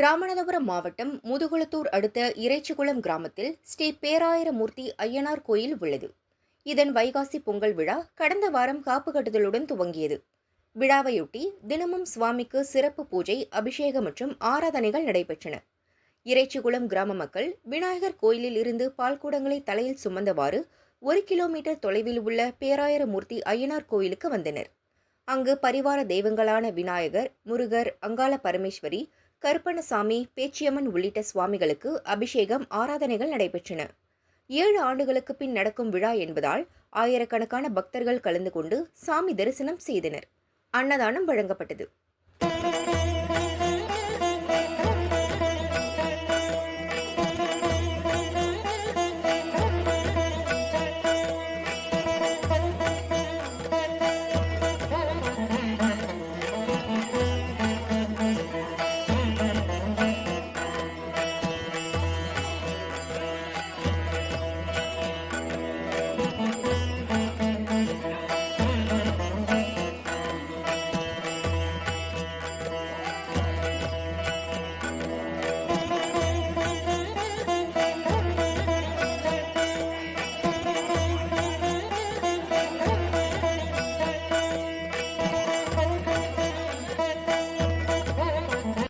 ராமநாதபுரம் மாவட்டம் முதுகுளத்தூர் அடுத்த இறைச்சிகுளம் கிராமத்தில் ஸ்ரீ பேராயிரமூர்த்தி ஐயனார் கோயில் உள்ளது. இதன் வைகாசி பொங்கல் விழா கடந்த வாரம் காப்பு கட்டுதலுடன் துவங்கியது. விழாவையொட்டி தினமும் சுவாமிக்கு சிறப்பு பூஜை, அபிஷேகம் மற்றும் ஆராதனைகள் நடைபெற்றன. இறைச்சிகுளம் கிராம மக்கள் விநாயகர் கோயிலில் இருந்து பால்குடங்களை தலையில் சுமந்தவாறு 1 கிலோமீட்டர் தொலைவில் உள்ள பேராயிரமூர்த்தி ஐயனார் கோயிலுக்கு வந்தனர். அங்கு பரிவார தெய்வங்களான விநாயகர், முருகர், அங்காள பரமேஸ்வரி, கருப்பணசாமி, பேச்சியம்மன் உள்ளிட்ட சுவாமிகளுக்கு அபிஷேகம், ஆராதனைகள் நடைபெற்றன. 7 ஆண்டுகளுக்கு பின் நடக்கும் விழா என்பதால் ஆயிரக்கணக்கான பக்தர்கள் கலந்து கொண்டு சாமி தரிசனம் செய்தனர். அன்னதானம் வழங்கப்பட்டது.